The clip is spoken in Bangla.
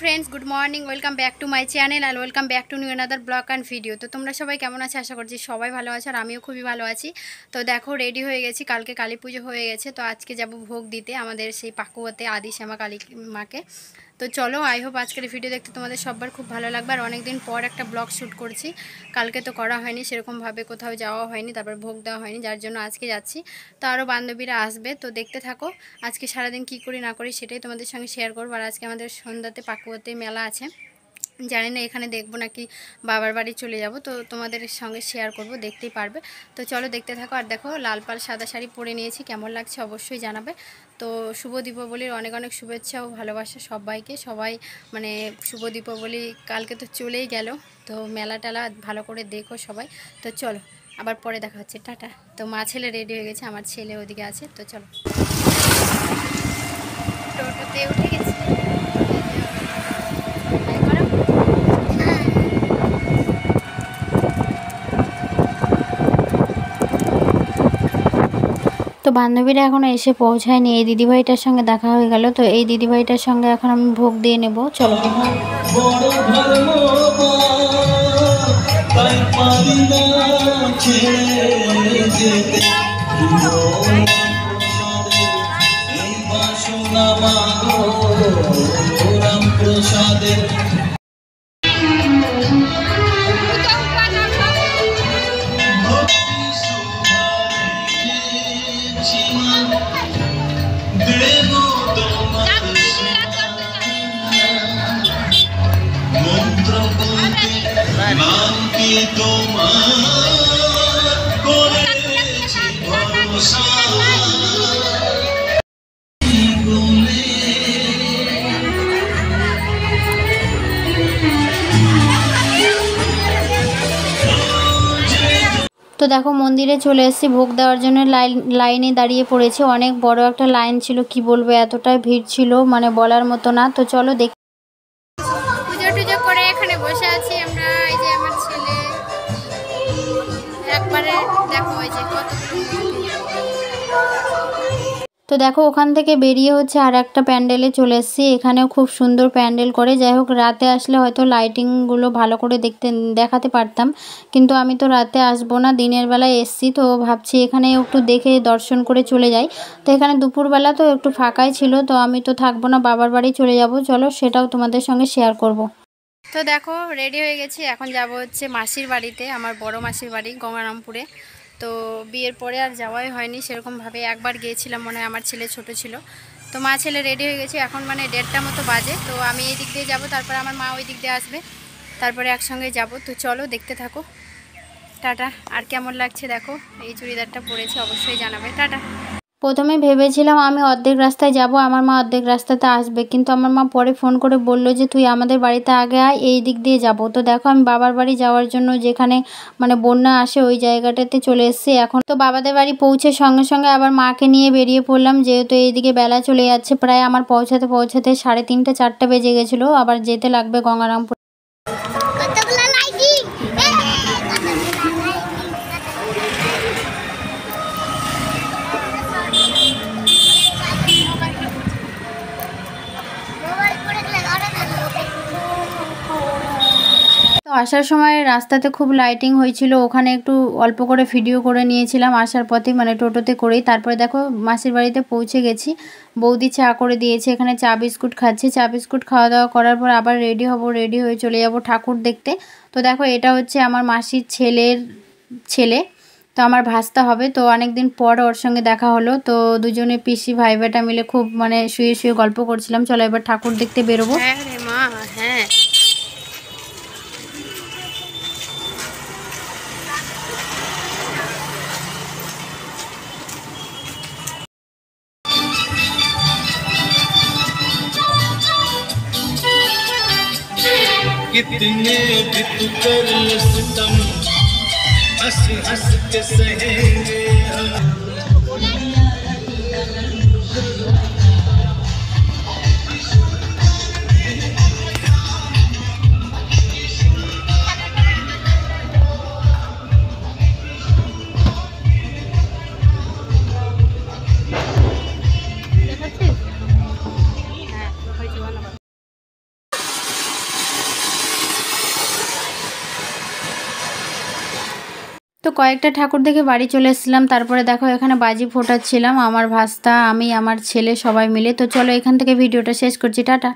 Friends good morning welcome back to my channel and welcome back to new another blog and video. तो तुम्हारा सबाई केमन आछो आशा करछि सबाई भालो आछो और आमिओ खूबই ভালো আছি। তো দেখো রেডি হয়ে গেছি, কালকে কালী পুজো হয়ে গেছে, তো আজকে যাব ভোগ দিতে আমাদের সেই পাকুয়াতে আদি শ্যামা কালী মাকে। তো চলো আই হোপ আজকের ভিডিও দেখতে তোমাদের সবার খুব ভালো লাগবে। আর অনেক দিন পর একটা ব্লগ শ্যুট করছি, কালকে তো করা হয়নি, সেরকমভাবে কোথাও যাওয়া হয়নি, তারপর ভোগ দেওয়া হয়নি, যার জন্য আজকে যাচ্ছি। তো আরও বান্ধবীরা আসবে, তো দেখতে থাকো আজকে সারাদিন কী করি না করি সেটাই তোমাদের সঙ্গে শেয়ার করবো। আর আজকে আমাদের সন্ধ্যাতে পাকুয়াতে মেলা আছে, জানি না এখানে দেখবো নাকি বাবার বাড়ি চলে যাব, তো তোমাদের সঙ্গে শেয়ার করব, দেখতেই পারবে। তো চলো দেখতে থাকো। আর দেখো লাল পাল সাদা শাড়ি পরে নিয়েছি, কেমন লাগছে অবশ্যই জানাবে। তো শুভ দীপাবলির অনেক অনেক শুভেচ্ছা ও ভালোবাসা সবাইকে। সবাই মানে শুভ দীপাবলি কালকে তো চলেই গেল, তো মেলা টেলা ভালো করে দেখো সবাই। তো চলো আবার পরে দেখা হচ্ছে, টাটা। তো মা ছেলে রেডি হয়ে গেছে, আমার ছেলে ওদিকে আছে, তো চলো। টোটোতে উঠে গেছি। তো বান্ধবীরা এখনো এসে পৌঁছায়নি, এই দিদিভাইটার সঙ্গে দেখা হয়ে গেল, তো এই দিদিভাইটার সঙ্গে এখন আমি ভোগ দিয়ে নেব, চলো। তো দেখো মন্দিরে চলে এসেছি, ভোগ দেওয়ার জন্য লাইনে দাঁড়িয়ে পড়েছে, অনেক বড় একটা লাইন ছিল, কি বলবো এতটাই ভিড় ছিল মানে বলার মতো না। তো চলো দেখ, পুজো টুজো করে এখানে বসে আছি আমরা, এই যে আমার ছেলে একবারে দেখো ওই যে কত। তো দেখো ওখান থেকে বেরিয়ে হচ্ছে আর একটা প্যান্ডেলে চলে এসেছি, এখানেও খুব সুন্দর প্যান্ডেল করে। যাই হোক রাতে আসলে হয়তো লাইটিংগুলো ভালো করে দেখাতে পারতাম, কিন্তু আমি তো রাতে আসবো না, দিনের বেলায় এসছি, তো ভাবছি এখানে একটু দেখে দর্শন করে চলে যাই। তো এখানে দুপুরবেলা তো একটু ফাঁকাই ছিল, তো আমি তো থাকবো না, বাবার বাড়ি চলে যাব, চলো সেটাও তোমাদের সঙ্গে শেয়ার করব। তো দেখো রেডি হয়ে গেছি, এখন যাব হচ্ছে মাসির বাড়িতে, আমার বড় মাসির বাড়ি গঙ্গারামপুরে। তো বিয়ের পরে আর যাওয়াই হয়নি সেরকমভাবে, একবার গিয়েছিলাম মনে হয়, আমার ছেলে ছোট ছিল। তো মা ছেলে রেডি হয়ে গেছি, এখন মানে 1:30টা মতো বাজে। তো আমি এই দিক দিয়ে যাবো, তারপরে আমার মা ওই দিক দিয়ে আসবে, তারপরে একসঙ্গে যাব। তো চলো দেখতে থাকো, টাটা। আর কেমন লাগছে দেখো, এই চুড়িদারটা পরেছে অবশ্যই জানাবে, টাটা। প্রথমে ভেবেছিলাম আমি অর্ধেক রাস্তায় যাব, আমার মা অর্ধেক রাস্তাতে আসবে, কিন্তু আমার মা পরে ফোন করে বলল যে তুই আমাদের বাড়িতে আগে আয়, এই দিক দিয়ে যাব। তো দেখো আমি বাবার বাড়ি যাওয়ার জন্য যেখানে মানে বন্যা আসে ওই জায়গাটাতে চলে এসেছি এখন। তো বাবাদের বাড়ি পৌঁছে সঙ্গে সঙ্গে আবার মাকে নিয়ে বেরিয়ে পড়লাম, যেহেতু এইদিকে বেলা চলে যাচ্ছে, প্রায় আমার পৌঁছাতে 3:30 4টা বেজে গেছিলো, আবার যেতে লাগবে গঙ্গারামপুর। তো আসার সময় রাস্তাতে খুব লাইটিং হয়েছিল, ওখানে একটু অল্প করে ভিডিও করে নিয়েছিলাম আসার পথে, মানে টোটোতে করেই। তারপরে দেখো মাসির বাড়িতে পৌঁছে গেছি, বৌদি চা করে দিয়েছে, এখানে চা বিস্কুট খাচ্ছে। চা বিস্কুট খাওয়া দাওয়া করার পর আবার রেডি হব, রেডি হয়ে চলে যাব ঠাকুর দেখতে। তো দেখো এটা হচ্ছে আমার মাসির ছেলের ছেলে, তো আমার ভাস্তা হবে। তো অনেক দিন পর ওর সঙ্গে দেখা হলো, তো দুজনে পিসি ভাই বেটা মিলে খুব মানে শুয়ে শুয়ে গল্প করছিলাম। চলো এবার ঠাকুর দেখতে বেরোবো। হ্যাঁ রে মা, হ্যাঁ। कितने भी तू कर ले सितम, हंस हंस के सहेंगे हम। কয়েকটা ঠাকুর দেখে বাড়ি চলে এসেছিলাম। তারপরে দেখো এখানে বাজি ফোটাচ্ছিলাম আমার ভাস্তা, আমি, আমার ছেলে সবাই মিলে। তো চলো এখান থেকে ভিডিওটা শেষ করছি, টাটা।